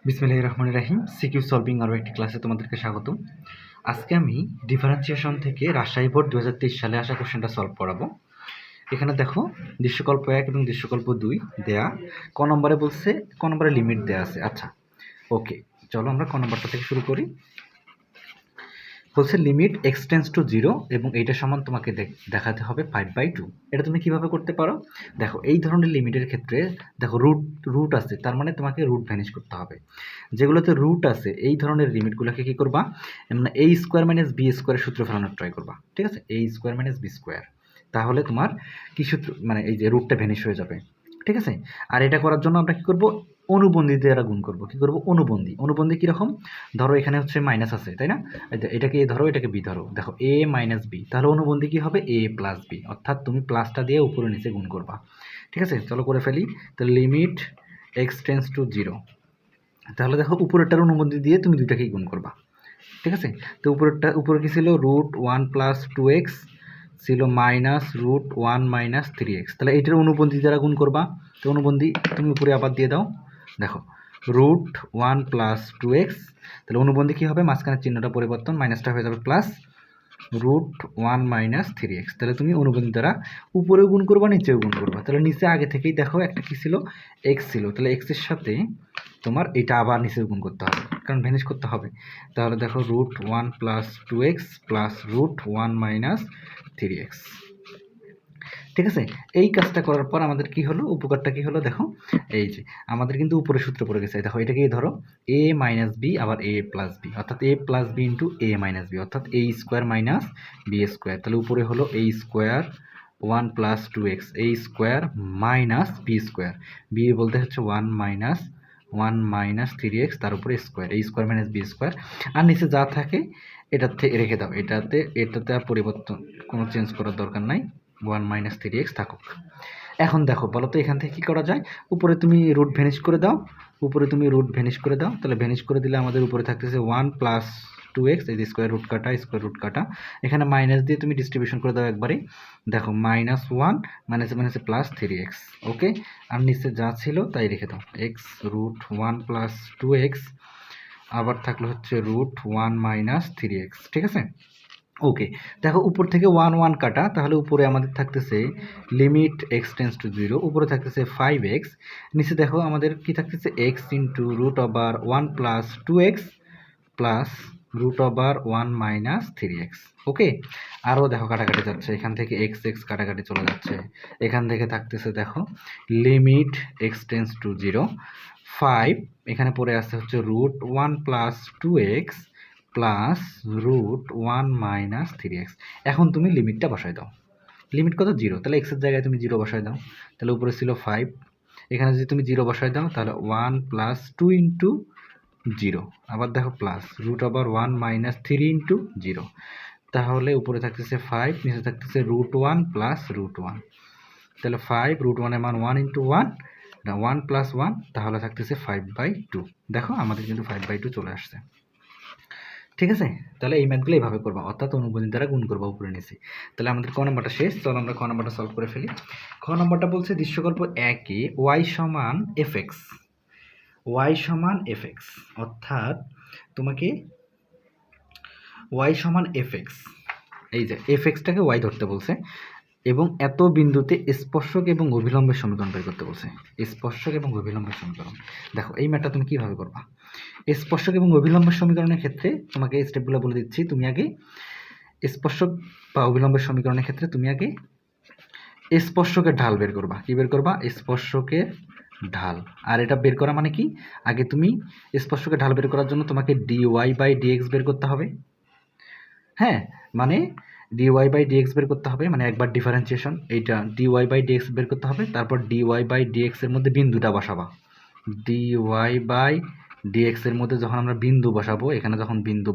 বিসমিল্লাহির রহমানির রহিম। CQ solving আরও একটি ক্লাসে তোমাদেরকে স্বাগতম। আজকে আমি ডিফারেন্সিয়েশন থেকে রাজশাহী বোর্ড 2023 সালে আসা কোশ্চেনটা সলভ করাবো। এখানে দেখো দৃশ্যকল্প 1 এবং দৃশ্যকল্প 2 দেয়া। ক নম্বরে বলছে, ক নম্বরে লিমিট দেয়া আছে। আচ্ছা ওকে, চলো আমরা ক নম্বরটা থেকে শুরু করি। বলছে লিমিট এক্সটেন্স টু 0 এবং এইটা সমান তোমাকে দেখাতে হবে 5/2। এটা তুমি কিভাবে করতে পারো? দেখো এই ধরনের লিমিটের ক্ষেত্রে দেখো রুট আছে, তার মানে তোমাকে রুট ভ্যানিশ করতে হবে। যেগুলোতে রুট আছে এই ধরনের লিমিটগুলোকে কি করবা, মানে a স্কোয়ার মাইনাস বি স্কোয়ারের সূত্র ফেলানোর ট্রাই করবা। ঠিক আছে, a square minus B square, তাহলে তোমার কি সূত্র, মানে এই যে রুটটা ভ্যানিশ হয়ে যাবে। ঠিক আছে, আর এটা করার জন্য আমরা কি করব, অনুবন্ধী দ্বারা গুণ করব। কি করব, অনুবন্ধী কিরকম, ধরো এখানে হচ্ছে মাইনাস আছে তাই না, এটাকে এ ধরো, এটাকে বি ধরো। দেখো এ মাইনাস বি, তাহলে অনুবন্ধী কি হবে, এ প্লাস বি, অর্থাৎ তুমি প্লাসটা দিয়ে উপরে নিচে গুণ করবা। ঠিক আছে, চলো করে ফেলি। তো লিমিট এক্স টেন্স টু 0, তাহলে দেখো উপরেরটার অনুবন্ধী দিয়ে তুমি দুইটাকেই গুণ করবা। ঠিক আছে, তো উপরে কি ছিল, √1 + 2x ছিল মাইনাস √1 - 3x, তাহলে এইটার অনুবন্ধী দ্বারা গুণ করবা। তো অনুবন্ধী তুমি উপরে আবার দিয়ে দাও। দেখো √1 + 2x, তাহলে অনুবন্ধী কী হবে, মাঝখানের চিহ্নটা পরিবর্তন, মাইনাসটা হয়ে যাবে প্লাস √1 - 3x, তাহলে তুমি অনুবন্ধী দ্বারা উপরেও গুণ করবা, নিচেও গুণ করবা। তাহলে নিচে আগে থেকেই দেখো একটা কী ছিল, x ছিল, তাহলে x এর সাথে তোমার এটা আবার নিচে গুণ করতে হবে, কারণ ভ্যানিশ করতে হবে। তাহলে দেখো √1 + 2x + √1 - 3x। ঠিক আছে, এই কাজটা করার পর আমাদের কি হলো, উপকারটা কি হলো, দেখো এই যে আমাদের কিন্তু উপরে সূত্র পড়ে গেছে। দেখো এটাকে ধরো a - b আবার a + b, অর্থাৎ a + b × a - b, অর্থাৎ a square minus b square. তাহলে উপরে হলো a square 1 + 2x, a square minus b square, b বলতে হচ্ছে 1 - 3x, তার উপরে square, a square minus b square. আর নিচে যা থাকে এটাতে রেখে দাও, এটাতে আর পরিবর্তন, কোনো চেঞ্জ করার দরকার নাই, 1 - 3x থাকুক। এখন দেখো বলো তো এখান থেকে কী করা যায়, উপরে তুমি রুট ভ্যানিশ করে দাও, তাহলে ভ্যানিশ করে দিলে আমাদের উপরে থাকতেছে 1 + 2x, এই যে স্কোয়ার রুট কাটা, এখানে মাইনাস দিয়ে তুমি ডিস্ট্রিবিউশন করে দাও একবারে। দেখো -1 মাইনাসে প্লাস 3x। ওকে, আর নিচে যা ছিল তাই রেখে দাও, x √1 + 2x, আবার থাকলো হচ্ছে √1 - 3x। ঠিক আছে, ওকে। দেখো উপর থেকে 1 1 কাটা, তাহলে উপরে আমাদের থাকতেছে লিমিট এক্স টেন্স টু 0, উপরে থাকতেছে 5x, নিচে দেখো আমাদের কি থাকতেছে x × √1 + 2x প্লাস √1 - 3x। ওকে, আরও দেখো কাটাকাটি যাচ্ছে, এখান থেকে x কাটাকাটি চলে যাচ্ছে, এখান থেকে থাকতেছে দেখো লিমিট এক্স টেন্স টু 0, 5 এখানে পড়ে আসছে হচ্ছে √1 + 2x প্লাস √1 - 3x। এখন তুমি লিমিটটা বসাই দাও, লিমিট কত, 0, তাহলে x এর জায়গায় তুমি 0 বসাই দাও। তাহলে উপরে ছিল 5, এখানে যদি তুমি 0 বসাই দাও তাহলে 1 + 2 × 0, আবার দেখো প্লাস √1 - 3 × 0, তাহলে উপরে থাকতেছে 5, নিচে থাকতেছে √1 + √1, তাহলে 5 √1 এর মান 1 × 1, 1 + 1, তাহলে থাকতেছে 5/2। দেখো আমাদের কিন্তু 5/2 চলে আসছে। ঠিক আছে, তাহলে এই ম্যাথগুলো এইভাবে করবা, অর্থাৎ অনুবন্ধী দ্বারা গুণ করবা উপরে নিচে। তাহলে আমাদের ক নম্বরটা শেষ, চলো আমরা খ নম্বরটা সলভ করে ফেলি। খ নম্বরটা বলছে দৃশ্যকল্প 1-এ y = fx, অর্থাৎ তোমাকে y = fx, এই যে fxটাকে y ধরতে বলছে এবং এত বিন্দুতে স্পর্শক এবং অভিলম্বের সমীকরণ বের করতে বলছে। স্পর্শক এবং অভিলম্বের সমীকরণ, দেখো এই ম্যাথটা তুমি কিভাবে করবা। স্পর্শক এবং অভিলম্বের সমীকরণের ক্ষেত্রে তোমাকে স্টেপগুলো বলে দিচ্ছি। তুমি আগে স্পর্শক বা অভিলম্বের সমীকরণের ক্ষেত্রে তুমি আগে স্পর্শকের ঢাল বের করবা। কি বের করবা, স্পর্শকের ঢাল। আর এটা বের করা মানে কি, আগে তুমি স্পর্শকের ঢাল বের করার জন্য তোমাকে dy/dx বের করতে হবে। হ্যাঁ, মানে dy/dx বের করতে হবে, মানে একবার ডিফারেন্সিয়েশন, এইটা dy/dx বের করতে হবে, তারপর dy/dx এর মধ্যে বিন্দুটা বসাবা। dy/dx এর মধ্যে যখন আমরা বিন্দু বসাবো, এখানে যখন বিন্দু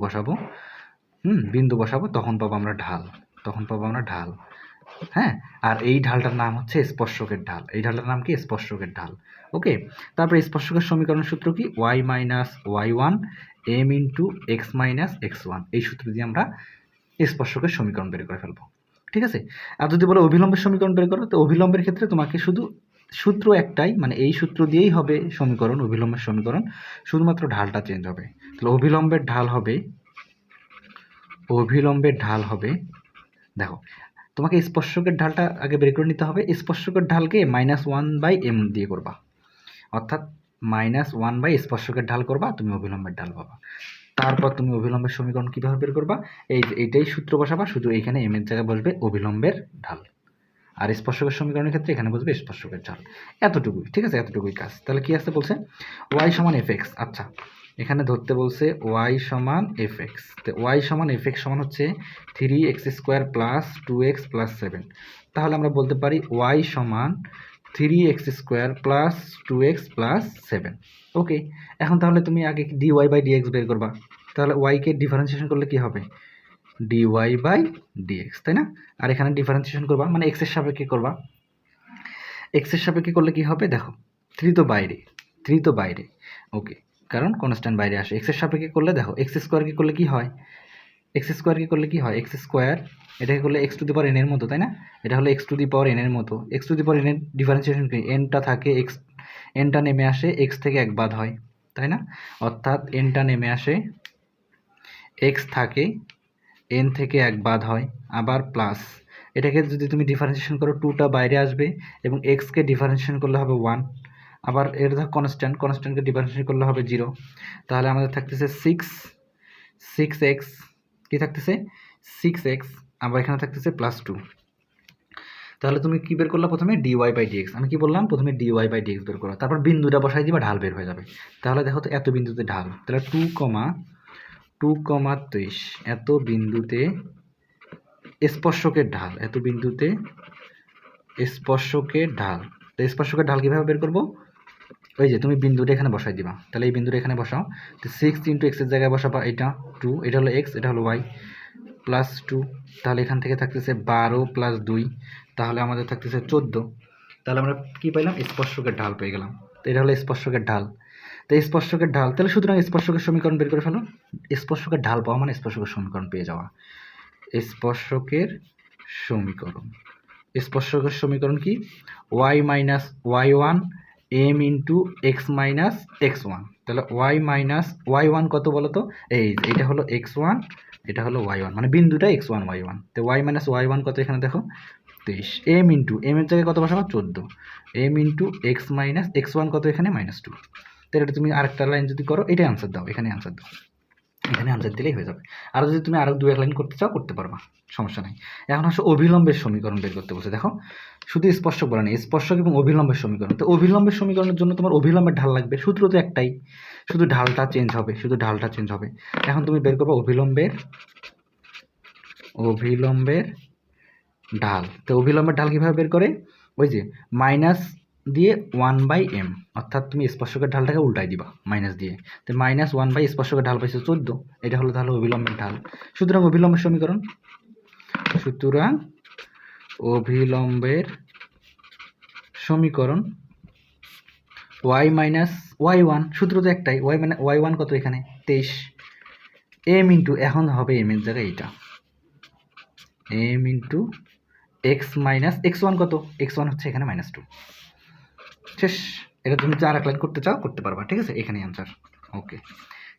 বসাবো তখন পাবো আমরা ঢাল, হ্যাঁ। আর এই ঢালটার নাম হচ্ছে স্পর্শকের ঢাল, এই ঢালটার নাম কি, স্পর্শকের ঢাল। ওকে, তারপরে স্পর্শকের সমীকরণের সূত্র কি, y - y1 m × x - x1, এই সূত্র দিয়ে আমরা স্পর্শকের সমীকরণ বের করে ফেলবো। ঠিক আছে, আর যদি বলো অভিলম্বের সমীকরণ বের করো, তো অভিলম্বের ক্ষেত্রে তোমাকে শুধু সূত্র একটাই, মানে এই সূত্র দিয়েই হবে সমীকরণ, অভিলম্বের সমীকরণ, শুধুমাত্র ঢালটা চেঞ্জ হবে। তাহলে অভিলম্বের ঢাল হবে দেখো, তোমাকে স্পর্শকের ঢালটা আগে বের করে নিতে হবে। স্পর্শকের ঢালকে -1/m দিয়ে করবা, অর্থাৎ -1 স্পর্শকের ঢাল করবা, তুমি অভিলম্বের ঢাল পাবা। তারপর তুমি অভিলম্বের সমীকরণ কিভাবে বের করবা, এইটাই সূত্র বসাবা, শুধু এইখানে m এর জায়গায় বসবে অভিলম্বের ঢাল, আর স্পর্শকের সমীকরণের ক্ষেত্রে এখানে বসবে স্পর্শকের ঢাল। এতটুকুই, ঠিক আছে, এতটুকুই কাজ। তাহলে কি আসতে বলছে, y সমান fx। আচ্ছা, এখানে ধরতে বলছে y সমান fx। তো y সমান fx সমান হচ্ছে 3x² প্লাস 2x প্লাস 7। তাহলে আমরা বলতে পারি y সমান 3x² প্লাস 2x প্লাস 7। ওকে, এখন তাহলে তুমি আগে dy বাই dx বের করবা। তাহলে y কে ডিফারেন্সিয়েশন করলে কি হবে, dy বাই dx, তাই না? আর এখানে ডিফারেন্সিয়েশন করবা, মানে x এর সাপেক্ষে করবা। x এর সাপেক্ষে করলে কি হবে, দেখো 3 তো বাইরে, ওকে, কারণ কনস্ট্যান্ট বাইরে আসে। x এর সাপেক্ষে করলে দেখো x² কি করলে কি হয়, x² এটাকে করলে x⁴n এর মতো, তাই না? এটা হলো x⁴n এর মতো। x⁴n এর ডিফারেন্সিয়েশন কি, nটা থাকে nটা নেমে আসে x থেকে 1 বাদ হয়, তাই না? অর্থাৎ nটা নেমে আসে, x থাকে, n থেকে 1 বাদ হয়, আবার প্লাস এটাকে যদি তুমি ডিফারেন্সিয়েশন করো 2টা বাইরে আসবে এবং x কে ডিফারেন্সিয়েশন করলে হবে 1, আবার এর ধর কনস্ট্যান্টকে ডিফারেন্সিয়েশন করলে হবে 0। তাহলে আমাদের থাকতেছে 6x, কি থাকতেছে 6x, আবার এখানে থাকতেছে +2। তাহলে তুমি কি বের করলা, প্রথমে dy বাই dx। আমি কি বললাম, প্রথমে dy বাই dx বের করো, তারপর বিন্দুটা বসাই দিবা, ঢাল বের হয়ে যাবে। তাহলে দেখো তো এত বিন্দুতে ঢাল, তাহলে 2,23 এত বিন্দুতে স্পর্শকের ঢাল, স্পর্শকের ঢাল কিভাবে বের করবো, ওই যে তুমি বিন্দুটা এখানে বসাই দিবা। তাহলে এই বিন্দুটা এখানে বসাও, তো 6 × x এর জায়গায় বসাবা এটা 2, এটা হলো x, এটা হলো y, +2। তাহলে এখান থেকে থাকতেছে 12 + 2, তাহলে আমাদের থাকতেছে 14। তাহলে আমরা কি পাইলাম, স্পর্শকের ঢাল পেয়ে গেলাম। তো এটা হলো স্পর্শকের ঢাল। তো স্পর্শকের ঢাল, তাহলে সুতরাং স্পর্শকের সমীকরণ বের করে ফেলো। স্পর্শকের ঢাল পাওয়া মানে স্পর্শকের সমীকরণ পেয়ে যাওয়া। স্পর্শকের সমীকরণ কি, y minus y1 m into x minus x1। তাহলে y1 কত বলো তো, এইটা হলো x1, এটা হলো y1, মানে বিন্দুটা x1 y1। তো y মাইনাস y1 কত, এখানে দেখো 23, m ইন্টু m এর জায়গায় কত বসাবো 14, m into x minus x1 কত, এখানে -2। তাহলে এটা তুমি আরেকটা লাইন যদি করো, এটাই আনসার দাও, এখানে আনসার দিলেই হয়ে যাবে। আর যদি তুমি আরো 2-1 লাইন করতে চাও করতে পারবা, সমস্যা নাই। এখন আসলে অভিলম্বের সমীকরণ বের করতে বলছে। দেখো শুধু স্পর্শক বলা নেই, স্পর্শক এবং অভিলম্বের সমীকরণ। তো অভিলম্বের সমীকরণের জন্য তোমার অভিলম্বের ঢাল লাগবে, সূত্র তো একটাই, শুধু ঢালটা চেঞ্জ হবে। এখন তুমি বের করবে অভিলম্বের ঢাল। তো অভিলম্বের ঢাল কিভাবে বের করে, ওই যে মাইনাস দিয়ে 1/m, অর্থাৎ তুমি স্পর্শকের ঢালটাকে উল্টাই দিবা মাইনাস দিয়ে। তো -1 স্পর্শকের ঢাল পাইছো 14, এটা হলো তাহলে অভিলম্বের ঢাল। সুতরাং অভিলম্বের সমীকরণ y মাইনাস y1, সূত্র তো একটাই, y1 কত, এখানে 23, m ইন্টু, এখন হবে m এর জায়গায় এটা, m into x minus x1 কত, x1 হচ্ছে এখানে -2। শেষ। এটা তুমি যা লাইন করতে চাও করতে পারবা, ঠিক আছে, এখানে আনসার। ওকে,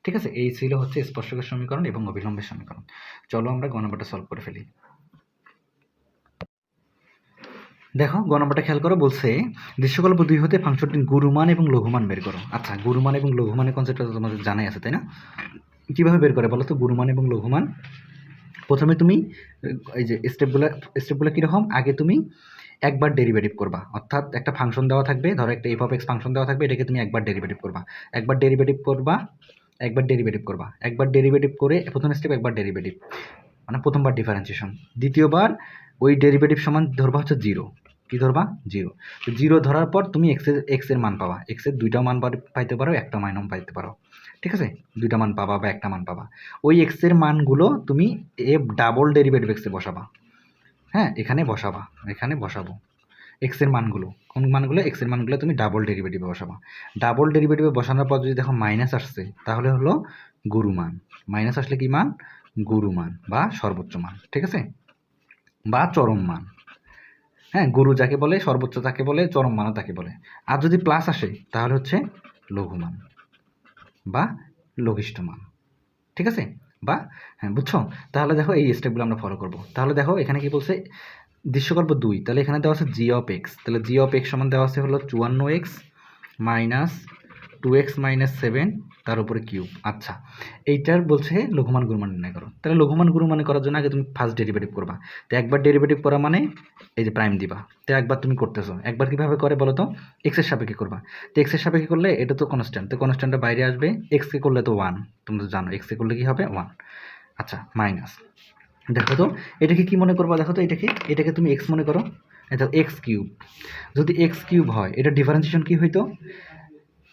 ঠিক আছে, এই ছিল হচ্ছে স্পর্শকের সমীকরণ এবং অভিলম্বের সমীকরণ। চলো আমরা গ নম্বরটা সলভ করে ফেলি। দেখো গ নম্বরটা খেয়াল করো, বলছে দৃশ্যকল্প 2 হতে ফাংশনটির গুরুমান এবং লঘুমান বের করো। আচ্ছা, গুরুমান এবং লঘুমানের কনসেপ্টটা তো তোমাদের জানাই আছে, তাই না? কিভাবে বের করে বলো তো গুরুমান এবং লঘুমান? প্রথমে তুমি এই যে স্টেপগুলো কীরকম, আগে তুমি একবার ডেরিভেটিভ করবা, অর্থাৎ একটা ফাংশন দেওয়া থাকবে, ধরো একটা f(x) ফাংশন দেওয়া থাকবে, এটাকে তুমি একবার ডেরিভেটিভ করবা, একবার ডেরিভেটিভ করে প্রথম স্টেপ একবার ডেরিভেটিভ, মানে প্রথমবার ডিফারেন্সিয়েশন, দ্বিতীয়বার ওই ডেরিভেটিভ সমান ধরবা হচ্ছে 0। কি ধরবা, 0। তো 0 ধরার পর তুমি এক্স এর মান পাবা, এক্স এর দুইটা মান পাইতে পারো, একটা মানও পাইতে পারো, ঠিক আছে, দুইটা মান পাবা বা একটা মান পাবা। ওই এক্স এর মানগুলো তুমি ডাবল ডেরিভেটিভ এক্সে বসাবা, হ্যাঁ, এখানে বসাবো এক্স এর মানগুলো, কোন মানগুলো, এক্স এর মানগুলো তুমি ডাবল ডেরিভেটিভে বসাবা। ডাবল ডেরিভেটিভে বসানোর পর যদি দেখো মাইনাস আসছে, তাহলে হলো গুরুমান। মাইনাস আসলে কি মান, গুরুমান বা সর্বোচ্চ মান, ঠিক আছে, বা চরম মান। হ্যাঁ, গুরু যাকে বলে, সর্বোচ্চ তাকে বলে, চরম মানও তাকে বলে। আর যদি প্লাস আসে তাহলে হচ্ছে লঘুমান বা লঘিষ্ঠ মান, ঠিক আছে? বা হ্যাঁ, বুঝছো? তাহলে দেখো এই স্টেপগুলো আমরা ফলো করব। তাহলে দেখো এখানে কি বলছে, দৃশ্যকল্প 2, তাহলে এখানে দেওয়া আছে জি অফ এক্স, তাহলে জি অফ এক্স সমান দেওয়া আছে হলো 54x মাইনাস 2x মাইনাস 7 তার উপরে কিউব। আচ্ছা, এইটার বলছে লঘুমান গুণমান নির্ণয় করো। তাহলে লঘুমান গুণমান করার জন্য আগে তুমি ফার্স্ট ডেরিভেটিভ করবা। তো একবার ডেরিভেটিভ করা মানে এই যে প্রাইম দিবা। তো একবার তুমি করতেছো, একবার কিভাবে করে বলো তো? এক্স এর সাপেক্ষে করবা। তো এক্স এর সাপেক্ষে করলে এটা তো কনস্ট্যান্ট, তো কনস্ট্যান্টটা বাইরে আসবে, এক্স কে করলে তো 1, তুমি তো জানো এক্স কে করলে কি হবে 1। আচ্ছা, মাইনাস, দেখো তো এটাকে কি মনে করবা, দেখো তো এটাকে তুমি এক্স মনে করো, এটা এক্স কিউব। যদি এক্স কিউব হয় এটা ডিফারেন্সিয়েশন কি হইতো,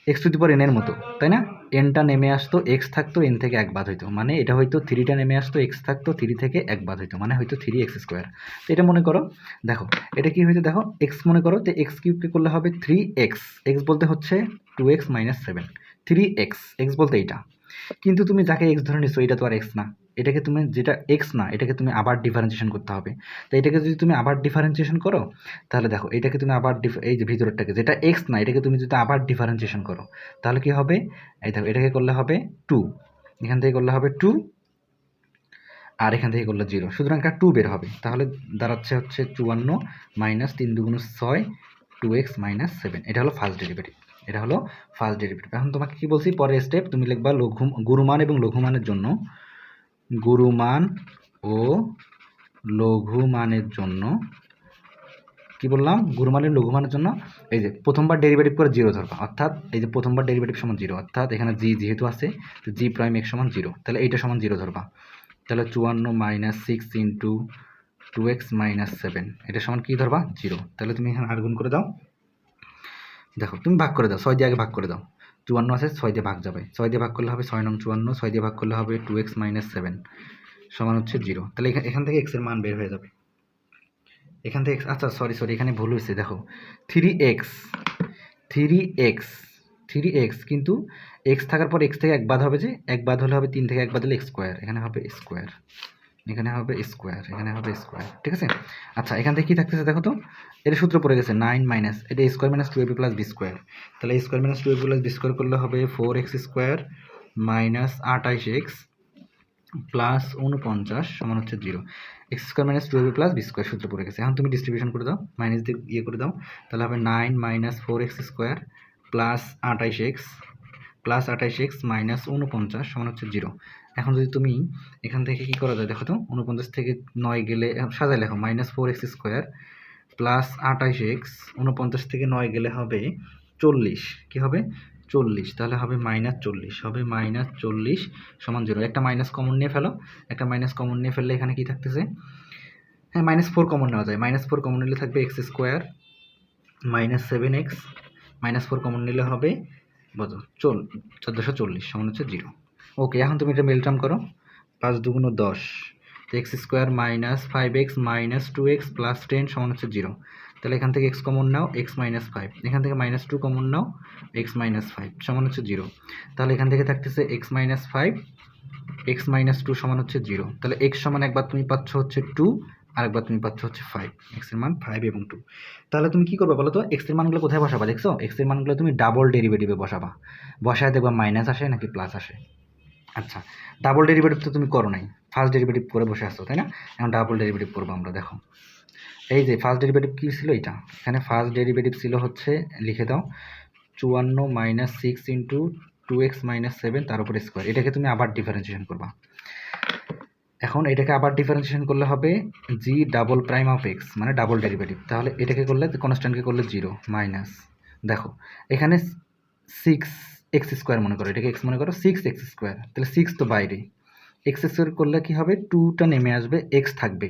x to the power N এর মতো, তাই না? এনটা নেমে আসতো, এক্স থাকতো, এন থেকে এক বাদ হইতো, মানে এটা হয়তো থ্রিটা নেমে আসতো, এক্স থাকতো, থ্রি থেকে এক বাদ হইতো, মানে হয়তো 3x²। তো এটা মনে করো, দেখো এটা কি হইতো, দেখো এক্স মনে করো, তো এক্স কিউবকে করলে হবে 3x, এক্স বলতে হচ্ছে 2x মাইনাস 7, 3x, এক্স বলতে এইটা। কিন্তু তুমি যাকে এক্স ধরে নিচ্ছ এটা তো আর এক্স না, এটাকে তুমি যেটা এক্স না এটাকে তুমি আবার ডিফারেন্সিয়েশন করতে হবে। তো এটাকে যদি তুমি আবার ডিফারেন্সিয়েশন করো, তাহলে দেখো এটাকে তুমি আবার এই যে ভিতরেরটাকে যেটা এক্স না এটাকে তুমি যদি আবার ডিফারেন্সিয়েশন করো, তাহলে কি হবে, এই দেখো এটাকে করলে হবে 2, এখান থেকে করলে হবে 2, আর এখান থেকে করলে 0, সুতরাং একটা 2 বের হবে। তাহলে দাঁড়াচ্ছে হচ্ছে 54 মাইনাস 3 দুগুণ 6, 2x মাইনাস 7, এটা হলো ফার্স্ট ডেরিভেটিভ, এটা হলো ফার্স্ট ডেরিভেটিভ। এখন তোমাকে কি বলছি, পরের স্টেপ তুমি লিখবা গুরুমান এবং লঘুমানের জন্য, গুরুমান ও লঘুমানের জন্য কি বললাম, গুরুমানের লঘুমানের জন্য এই যে প্রথমবার ডেরিভেটিভ করে 0 ধরবা, অর্থাৎ এই যে প্রথমবার ডেরিভেটিভ সমান 0, অর্থাৎ এখানে জি যেহেতু আছে তো জি প্রাইম এক্স সমান 0, তাহলে এইটা সমান 0 ধরবা। তাহলে 54 মাইনাস 6 ইন্টু 2x মাইনাস 7 এটা সমান কি ধরবা 0। তাহলে তুমি এখানে আর গুণ করে দাও, দেখো তুমি ভাগ করে দাও, 6 দিয়ে আগে ভাগ করে দাও, 54 আছে 6 দিয়ে ভাগ যাবে, 6 দিয়ে ভাগ করলে হবে 6 নং 54, 6 দিয়ে ভাগ করলে হবে 2x মাইনাস 7 সমান হচ্ছে 0। তাহলে এখান থেকে এক্স এর মান বের হয়ে যাবে, এখান থেকে আচ্ছা সরি এখানে ভুল হয়েছে, দেখো 3x 3x 3x, কিন্তু এক্স থাকার পর এক্স থেকে এক বাদ হবে, যে এক বাদ হলে হবে 3 থেকে এক বাদ হলে স্কোয়ার, এখানে হবে স্কোয়ার, এখানে হবে স্কোয়ার, এখানে হবে স্কোয়ার, ঠিক আছে? আচ্ছা, এখান থেকে কি থাকতেছে দেখো তো, এটা সূত্র পড়ে গেছে 9 মাইনাস এটা square minus 2ab plus b square, তাহলে square minus 2ab plus b square করলে হবে 4x² মাইনাস 28x প্লাস 49 সমান হচ্ছে 0, x² minus 2ab plus b square সূত্র পড়ে গেছে। এখন তুমি ডিস্ট্রিবিউশন করে দাও, মাইনাস দিয়ে ইয়ে করে দাও, তাহলে হবে 9 minus 4x² plus 28x plus 28x minus 49 সমান হচ্ছে 0। এখন যদি তুমি এখান থেকে কি করা যায় দেখো তো, 49 থেকে 9 গেলে সাজায় লেখো, মাইনাস 4x² প্লাস 28x, 49 থেকে 9 গেলে হবে 40, কি হবে 40, তাহলে হবে -40, হবে -40 সমান 0। একটা মাইনাস কমন নিয়ে ফেলো, একটা মাইনাস কমন নিয়ে ফেললে এখানে কি থাকতেছে, হ্যাঁ -4 কমন নেওয়া যায়, -4 কমন নিলে থাকবে x² মাইনাস 7x, -4 কমন নিলে হবে বলো 1440 সমান হচ্ছে 0। ওকে, এখন তুমি এটা মেলটাম করো, 5 দুগুণ 10, তো x² minus 5x minus 2x plus 10 সমান হচ্ছে 0। তাহলে এখান থেকে x কমন নাও, x মাইনাস 5, এখান থেকে -2 কমন নাও, x মাইনাস 5 সমান হচ্ছে 0। তাহলে এখান থেকে থাকতেছে x মাইনাস 5, x মাইনাস 2 সমান হচ্ছে 0। তাহলে x সমান একবার তুমি পাচ্ছ হচ্ছে 2, আরেকবার তুমি পাচ্ছ হচ্ছে 5, x এর মান 5 এবং 2। তাহলে তুমি কি করবে বলো তো, x এর মানগুলো কোথায় বসাবা, দেখছো x এর মানগুলো তুমি ডাবল ডেরিভেটিভে বসাবা, বসায় দেখবা মাইনাস আসে নাকি প্লাস আসে। আচ্ছা, ডাবল ডেরিভেটিভ তো তুমি করো নাই, ফার্স্ট ডেরিভেটিভ করে বসে আসছো তাই না, এখন ডাবল ডেরিভেটিভ করবো আমরা। দেখো এই যে ফার্স্ট ডেরিভেটিভ কী ছিল, এটা এখানে ফার্স্ট ডেরিভেটিভ ছিল হচ্ছে, লিখে দাও 54 মাইনাস 6 ইন্টু 2x মাইনাস 7 তার উপরে স্কোয়ার, এটাকে তুমি আবার ডিফারেন্সিয়েশন করবা। এখন এটাকে আবার ডিফারেন্সিয়েশন করলে হবে জি ডাবল প্রাইম অফ এক্স, মানে ডাবল ডেরিভেটিভ, তাহলে এটাকে করলে কনস্ট্যান্টকে করলে 0 মাইনাস, দেখো এখানে 6x² মনে করো, এটাকে এক্স মনে করো, 6x², তাহলে 6 তো বাইরে, x² করলে কি হবে, 2টা নেমে আসবে, x থাকবে,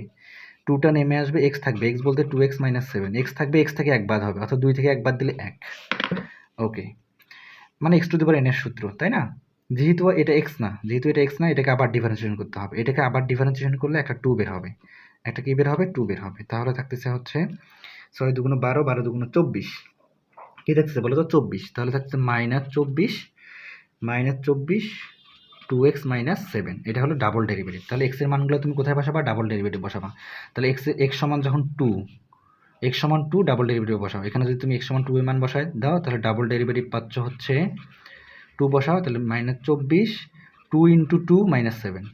2টা নেমে আসবে, x থাকবে, x বলতে 2x মাইনাস 7, x থাকবে, x থেকে এক বাদ হবে, অর্থাৎ 2 থেকে এক বাদ দিলে 1। ওকে, মানে x to the power n এর সূত্র, তাই না? যেহেতু এটা x না, যেহেতু এটা x না, এটাকে আবার ডিফারেন্সিয়েশন করতে হবে, এটাকে আবার ডিফারেন্সিয়েশন করলে একটা 2 বের হবে, একটা কি বের হবে, 2 বের হবে। তাহলে থাকতেছে হচ্ছে 6 দুগুণ 12, 12 দুগুণ 24, কি থাকতেছে বলো তো 24, তাহলে থাকতেছে -24 2x মাইনাস 7, এটা হলো ডাবল ডেরিভেটিভ। তাহলে x এর মানগুলো তুমি কোথায় বসাবা, ডাবল ডেরিভেটিভ বসাবা। তাহলে x সমান যখন 2, x সমান 2 ডাবল ডেরিভেটিভ বসাও। এখানে যদি তুমি x সমান 2 এর মান বসায় দাও তাহলে ডাবল ডেরিভেটিভ পাচ্ছ হচ্ছে 2 বসাও, তাহলে -24 2 × 2 -7।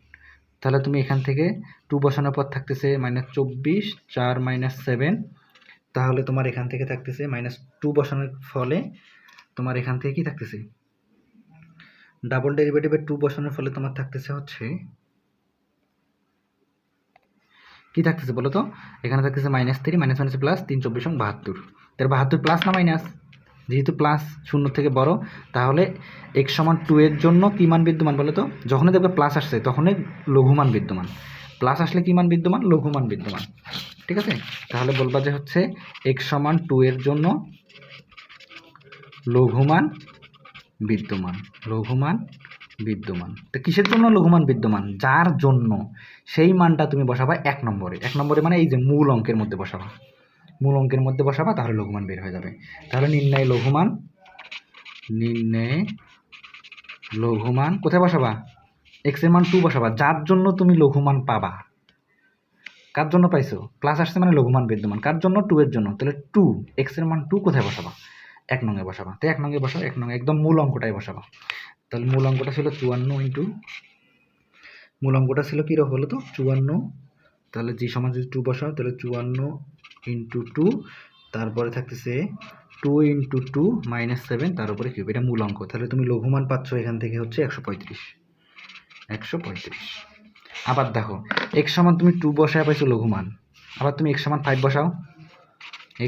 তাহলে তুমি এখান থেকে 2 বসানোর পর থাকতেছে -24 4 -7। তাহলে তোমার এখান থেকে থাকতেছে -2 বসানোর ফলে তোমার এখান থেকে কি থাকতেছে, ডাবল ডেরিভেটিভের 2 বসানোর ফলে তোমার থাকতেছে হচ্ছে কি থাকতেছে বলো তো, এখানে থাকতেছে -3 -3 প্লাস 3 24 72। তার 72 প্লাস না মাইনাস? যেহেতু প্লাস শূন্য থেকে বড়, তাহলে x সমান 2 এর জন্য কি মান বিদ্যমান বলো তো? যখনই দেখবে প্লাস আসছে তখনই লঘুমান বিদ্যমান, প্লাস আসলে কি মান বিদ্যমান? লঘুমান বিদ্যমান। ঠিক আছে, তাহলে বলবা যে হচ্ছে x সমান 2 এর জন্য লঘুমান বিদ্যমান, লঘুমান বিদ্যমান। তো কিসের জন্য লঘুমান বিদ্যমান? যার জন্য, সেই মানটা তুমি বসাবা 1 নম্বরে। 1 নম্বরে মানে এই যে মূল অঙ্কের মধ্যে বসাবা, মূল অঙ্কের মধ্যে বসাবা, তাহলে লঘুমান বের হয়ে যাবে। তাহলে নির্ণয় লঘুমান, নির্ণয় লঘুমান কোথায় বসাবা? x এর মান 2 বসাবা, যার জন্য তুমি লঘুমান পাবা। কার জন্য পাইছো? প্লাস আসছে মানে লঘুমান বিদ্যমান। কার জন্য? 2 এর জন্য। তাহলে 2, x এর মান 2 কোথায় বসাবা? 1 নঙে বসাবা। তো 1 নঙে বসাও, 1 নঙে একদম মূল অঙ্কটাই বসাবা। তাহলে মূল অঙ্কটা ছিল 54 ইন্টু, মূল অঙ্কটা ছিল কী বলো তো? 54। তাহলে জি সমান যদি 2 বসাও তাহলে 54 × 2, তারপরে থাকতেছে 2 × 2 -7, তার উপরে কিউব। এটা মূল অঙ্ক। তাহলে তুমি লঘুমান পাচ্ছ এখান থেকে হচ্ছে 135, 135। আবার দেখো x সমান তুমি 2 বসায় পাইছো লঘুমান, আবার তুমি x সমান 5 বসাও।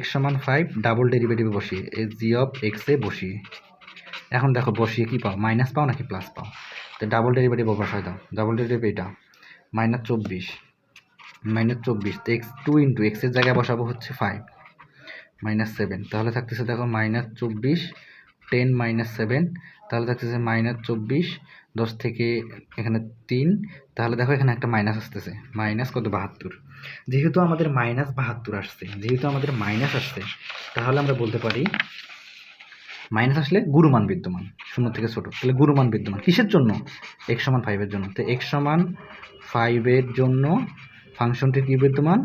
x সমান 5 ডাবল ডেরিভেটিভে বসিয়ে g অফ x এ বসিয়ে, এখন দেখো বসিয়ে কি পাও? মাইনাস পাও নাকি প্লাস পাও? তো ডাবল ডেরিভেটিভ বসায় দাও। ডাবল ডেরিভেটিভ এটা -24, -24। তো x 2 × x এর জায়গায় বসাবো হচ্ছে 5 -7। তাহলে থাকতেছে দেখো -24 10 -7, তাহলে থাকতেছে -24 10 থেকে এখানে 3, তাহলে দেখো এখানে একটা মাইনাস আসতেছে, মাইনাস কত? 72। যেহেতু আমাদের -72 আসছে, যেহেতু আমাদের মাইনাস আসছে, তাহলে আমরা বলতে পারি মাইনাস আসলে গুরুমান বিদ্যমান, শূন্য থেকে ছোট। তাহলে গুরুমান বিদ্যমান কিসের জন্য? x সমান 5 এর জন্য। তো x সমান 5 এর জন্য ফাংশনটির কি বিদ্যমান?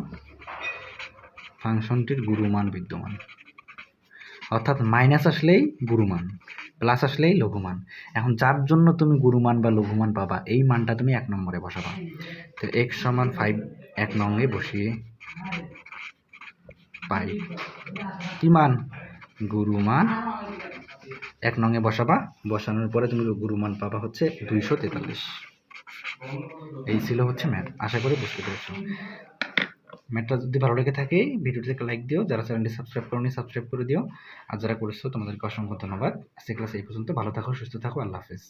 ফাংশনটির গুরুমান বিদ্যমান। অর্থাৎ মাইনাস আসলেই গুরুমান, প্লাস আসলেই লঘুমান। এখন যার জন্য তুমি গুরুমান বা লঘুমান পাবা, এই মানটা তুমি 1 নম্বরে বসাবা। তো x সমান 5 1 নঙে বসিয়ে পাই কি মান? গুরুমান 1 নঙে বসাবা। বসানোর পরে তুমি গুরুমান পাবা হচ্ছে 243। এই ছিল হচ্ছে ম্যাথ। আশা করি বুঝতে পেরেছো। ম্যাথটা যদি ভালো লেগে থাকে ভিডিওটিতে একটা লাইক দিও, যারা চ্যানেলটি সাবস্ক্রাইব করোনি সাবস্ক্রাইব করে দিও, আর যারা করেছো তোমাদেরকে অসংখ্য ধন্যবাদ। আজকের ক্লাস এই পর্যন্ত। ভালো থাকো, সুস্থ থাকো, আল্লাহ হাফেজ।